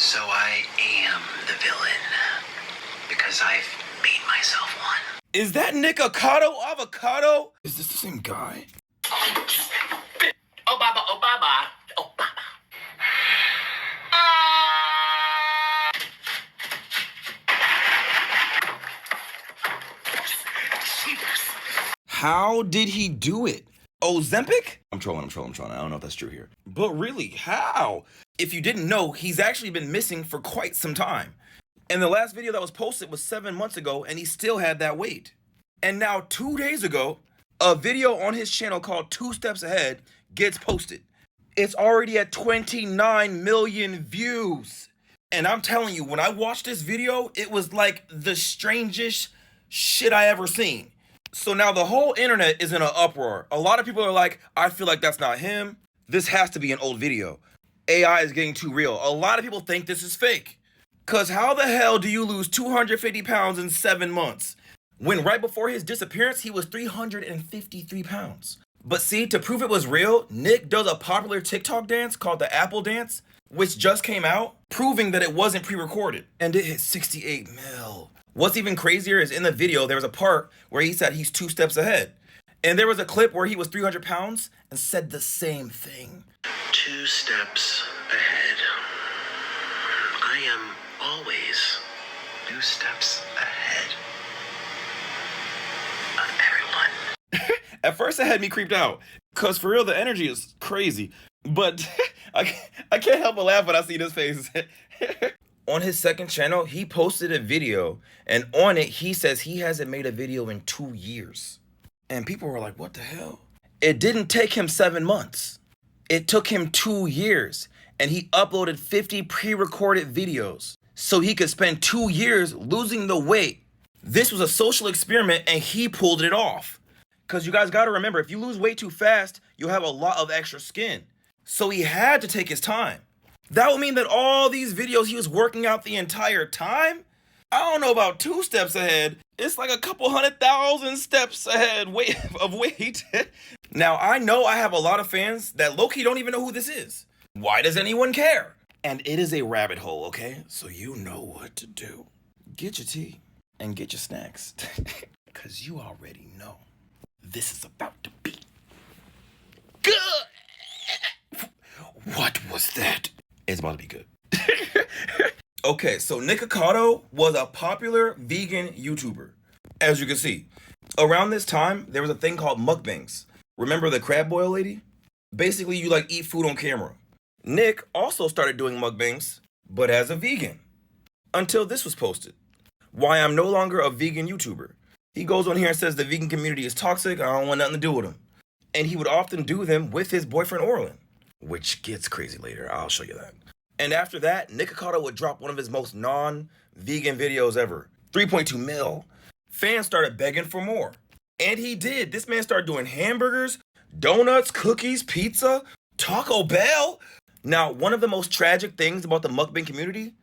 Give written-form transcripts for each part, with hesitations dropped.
So I am the villain because I've made myself one. Is that Nikocado Avocado? Is this the same guy? Obama, Obama, Obama. How did he do it? Ozempic? I'm trolling. I don't know if that's true here. But really, how? If you didn't know, he's actually been missing for quite some time. And the last video that was posted was 7 months ago, and he still had that weight. And now 2 days ago, a video on his channel called 2 Steps Ahead gets posted. It's already at 29 million views. And I'm telling you, when I watched this video, it was like the strangest shit I ever seen. So now the whole internet is in an uproar. A lot of people are like, I feel like that's not him. This has to be an old video. AI is getting too real. A lot of people think this is fake. Cause how the hell do you lose 250 pounds in 7 months? When right before his disappearance, he was 353 pounds. But see, to prove it was real, Nick does a popular TikTok dance called the Apple Dance, which just came out, proving that it wasn't pre-recorded. And it hit 68 mil. What's even crazier is in the video, there was a part where he said he's 2 steps ahead. And there was a clip where he was 300 pounds and said the same thing. 2 steps ahead. I am always 2 steps ahead of everyone. At first it had me creeped out, cause for real the energy is crazy. But I can't help but laugh when I see this face. On his second channel, he posted a video, and on it he says he hasn't made a video in 2 years. And people were like, what the hell? It didn't take him 7 months. It took him 2 years, and he uploaded 50 pre-recorded videos so he could spend 2 years losing the weight. This was a social experiment, and he pulled it off. Because you guys got to remember, if you lose weight too fast, you'll have a lot of extra skin. So he had to take his time. That would mean that all these videos he was working out the entire time? I don't know about 2 steps ahead. It's like a couple 100,000 steps ahead of weight. Now, I know I have a lot of fans that low-key don't even know who this is. Why does anyone care? And it is a rabbit hole, okay? So you know what to do. Get your tea and get your snacks. Because you already know this is about to be good. What was that? It's about to be good. Okay, so Nikocado was a popular vegan YouTuber. As you can see, around this time, there was a thing called mukbangs. Remember the crab boil lady? Basically, you like eat food on camera. Nick also started doing mukbangs, but as a vegan. Until this was posted. Why I'm no longer a vegan YouTuber. He goes on here and says the vegan community is toxic, I don't want nothing to do with them. And he would often do them with his boyfriend Orlin. Which gets crazy later, I'll show you that. And after that, Nikocado would drop one of his most non-vegan videos ever. 3.2 mil. Fans started begging for more. And he did. This man started doing hamburgers, donuts, cookies, pizza, Taco Bell. Now, one of the most tragic things about the mukbang community,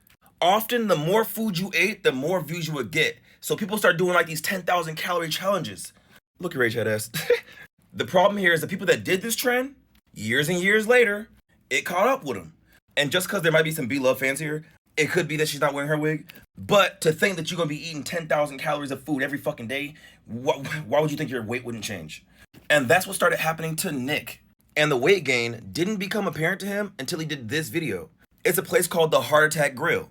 often the more food you ate, the more views you would get. So people start doing like these 10,000 calorie challenges. Look at Rach ass. The problem here is the people that did this trend, years and years later, it caught up with them. And just because there might be some B-Love fans here, it could be that she's not wearing her wig. But to think that you're going to be eating 10,000 calories of food every fucking day, why would you think your weight wouldn't change? And that's what started happening to Nick. And the weight gain didn't become apparent to him until he did this video. It's a place called the Heart Attack Grill.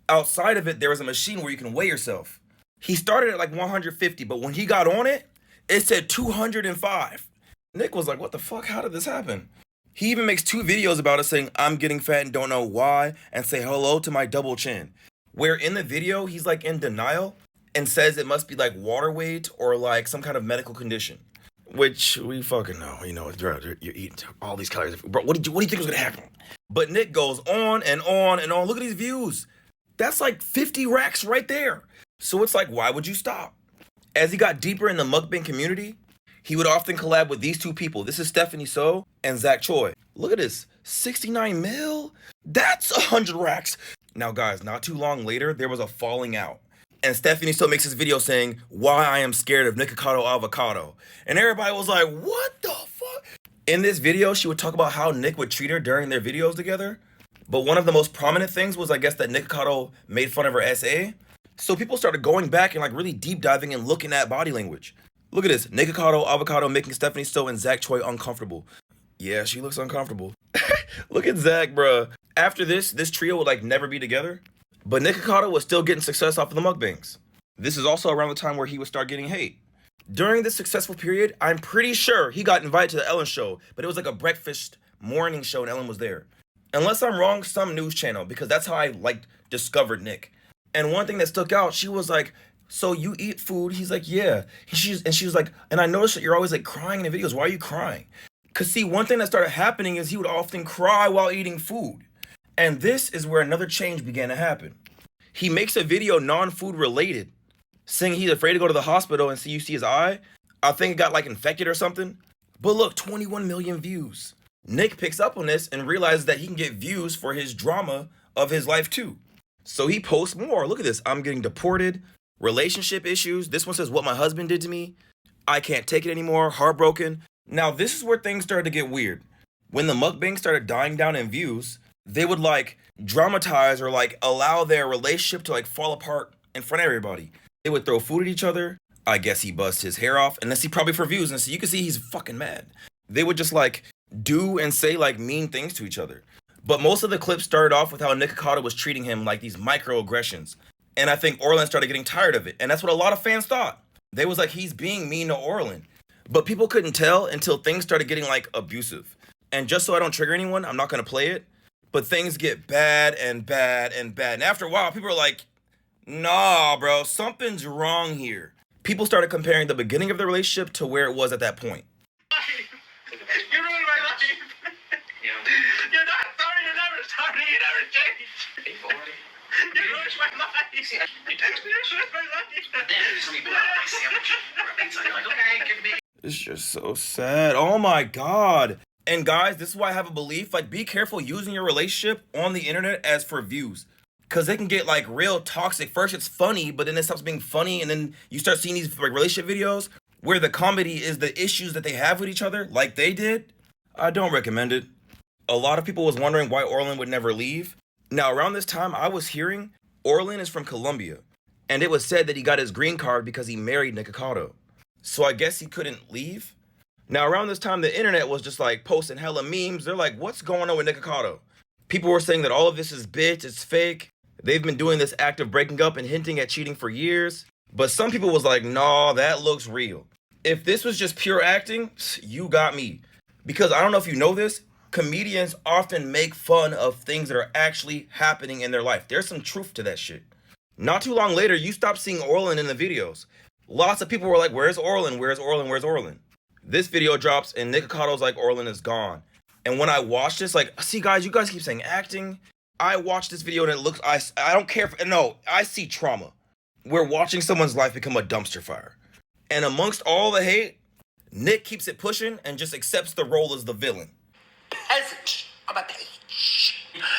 Outside of it, there was a machine where you can weigh yourself. He started at like 150, but when he got on it, it said 205. Nick was like, what the fuck? How did this happen? He even makes 2 videos about it saying, I'm getting fat and don't know why, and say hello to my double chin. Where in the video, he's like in denial and says it must be like water weight or like some kind of medical condition. Which we fucking know, you know, you're eating all these calories. Bro, what do you think was gonna happen? But Nick goes on and on and on. Look at these views. That's like 50 racks right there. So it's like, why would you stop? As he got deeper in the mukbang community, he would often collab with these 2 people. This is Stephanie So and Zach Choi. Look at this, 69 mil? That's 100 racks. Now guys, not too long later, there was a falling out. And Stephanie So makes this video saying, why I am scared of Nikocado Avocado. And everybody was like, what the fuck? In this video, she would talk about how Nick would treat her during their videos together. But one of the most prominent things was, I guess, that Nikocado made fun of her SA. So people started going back and like really deep diving and looking at body language. Look at this. Nikocado, Avocado making Stephanie Stowe and Zach Choi uncomfortable. Yeah, she looks uncomfortable. Look at Zach, bruh. After this trio would like never be together. But Nikocado was still getting success off of the mukbangs. This is also around the time where he would start getting hate. During this successful period, I'm pretty sure he got invited to the Ellen show, but it was like a breakfast morning show and Ellen was there. Unless I'm wrong, some news channel, because that's how I like discovered Nick. And one thing that stuck out, she was like, "So you eat food?" He's like, "Yeah." She was like, "And I noticed that you're always like crying in the videos. Why are you crying?" Cause see, one thing that started happening is he would often cry while eating food. And this is where another change began to happen. He makes a video non-food related, saying he's afraid to go to the hospital and see you see his eye. I think it got like infected or something. But look, 21 million views. Nick picks up on this and realizes that he can get views for his drama of his life too. So he posts more. Look at this. I'm getting deported, relationship issues. This one says what my husband did to me. I can't take it anymore, heartbroken. Now this is where things started to get weird. When the mukbang started dying down in views, they would like dramatize or like allow their relationship to like fall apart in front of everybody. They would throw food at each other. I guess he buzzed his hair off, and let's see, probably for views. And so you can see he's fucking mad. They would just like do and say like mean things to each other. But most of the clips started off with how Nikocado was treating him like these microaggressions. And I think Orlin started getting tired of it. And that's what a lot of fans thought. They was like, he's being mean to Orlin. But people couldn't tell until things started getting like abusive. And just so I don't trigger anyone, I'm not gonna play it. But things get bad and bad and bad. And after a while, people are like, nah, bro, something's wrong here. People started comparing the beginning of the relationship to where it was at that point. You ruined my life. Yeah. You're not sorry. You're never sorry. You never change. Hey, boy. You ruined my life. You see, you text me. You ruined my life. Then somebody pull out my sandwich or a pizza. You're like, okay, give me. It's just so sad. Oh my God. And guys, this is why I have a belief, like be careful using your relationship on the internet as for views. Cause they can get like real toxic. First it's funny, but then it stops being funny. And then you start seeing these like relationship videos where the comedy is the issues that they have with each other, like they did. I don't recommend it. A lot of people was wondering why Orlin would never leave. Now around this time I was hearing Orlin is from Colombia. And it was said that he got his green card because he married Nikocado. So I guess he couldn't leave. Now around this time, the internet was just like posting hella memes. They're like, what's going on with Nikocado? People were saying that all of this is bitch, it's fake. They've been doing this act of breaking up and hinting at cheating for years. But some people was like, nah, that looks real. If this was just pure acting, you got me. Because I don't know if you know this, comedians often make fun of things that are actually happening in their life. There's some truth to that shit. Not too long later, you stopped seeing Orlin in the videos. Lots of people were like, where's Orlin? Where's Orlin? Where's Orlin? This video drops and Nicocado's like, Orlin is gone. And when I watched this, like, see guys, you guys keep saying acting. I watched this video and it looks, I don't care, no, I see trauma. We're watching someone's life become a dumpster fire. And amongst all the hate, Nick keeps it pushing and just accepts the role as the villain. Peasant. I'm a peasant.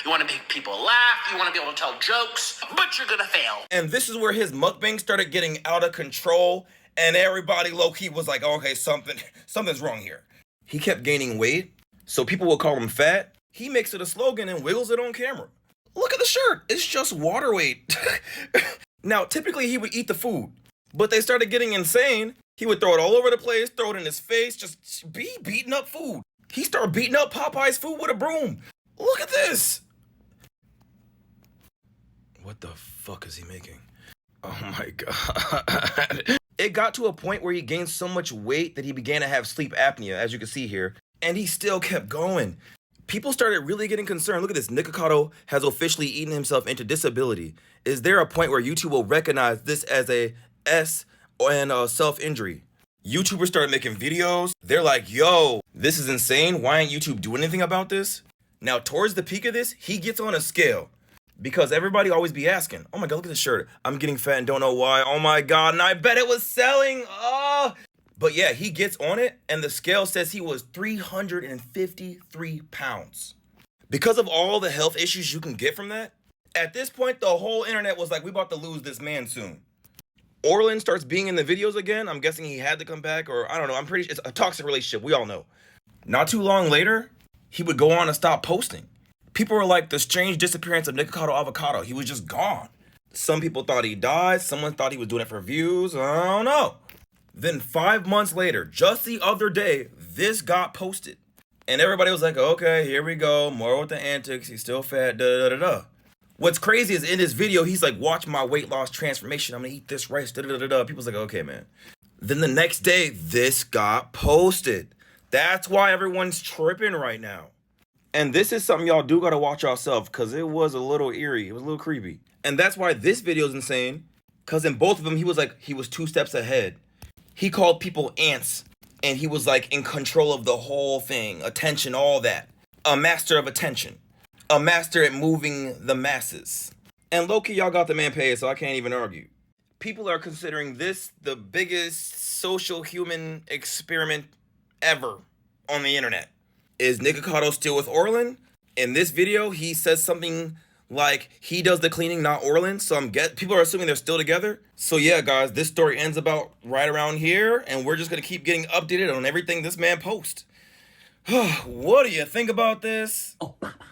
You want to make people laugh. You want to be able to tell jokes, but you're gonna fail. And this is where his mukbang started getting out of control, and everybody low-key was like, okay, something's wrong here. He kept gaining weight, so people will call him fat. He makes it a slogan and wiggles it on camera. Look at the shirt. It's just water weight. Now, typically he would eat the food, but they started getting insane. He would throw it all over the place, throw it in his face, just be beating up food. He started beating up Popeye's food with a broom. Look at this. What the fuck is he making? Oh my God. It got to a point where he gained so much weight that he began to have sleep apnea, as you can see here, and he still kept going. People started really getting concerned. Look at this. Nikocado has officially eaten himself into disability. Is there a point where YouTube will recognize this as a S and a self-injury? YouTubers started making videos. They're like, yo, this is insane. Why ain't YouTube doing anything about this? Now, towards the peak of this, he gets on a scale. Because everybody always be asking, oh my God, look at this shirt. I'm getting fat and don't know why. Oh my God, and I bet it was selling. Oh. But yeah, he gets on it, and the scale says he was 353 pounds. Because of all the health issues you can get from that, at this point, the whole internet was like, we about to lose this man soon. Orlin starts being in the videos again. I'm guessing he had to come back, or I don't know. I'm pretty sure it's a toxic relationship. We all know. Not too long later, he would go on and stop posting. People were like, the strange disappearance of Nikocado Avocado. He was just gone. Some people thought he died. Someone thought he was doing it for views. I don't know. Then 5 months later, just the other day, this got posted. And everybody was like, okay, here we go. More with the antics. He's still fat. Da da da da. What's crazy is in this video, he's like, watch my weight loss transformation. I'm going to eat this rice. Da da da da. People's like, okay, man. Then the next day, this got posted. That's why everyone's tripping right now. And this is something y'all do got to watch yourself because it was a little eerie. It was a little creepy. And that's why this video is insane. Because in both of them, he was 2 steps ahead. He called people ants. And he was like in control of the whole thing. Attention, all that. A master of attention. A master at moving the masses. And low-key, y'all got the man paid, so I can't even argue. People are considering this the biggest social human experiment ever on the internet. Is Nikocado still with Orlin? In this video, he says something like he does the cleaning, not Orlin. So people are assuming they're still together. So yeah, guys, this story ends about right around here, and we're just gonna keep getting updated on everything this man posts. What do you think about this? Oh, Papa.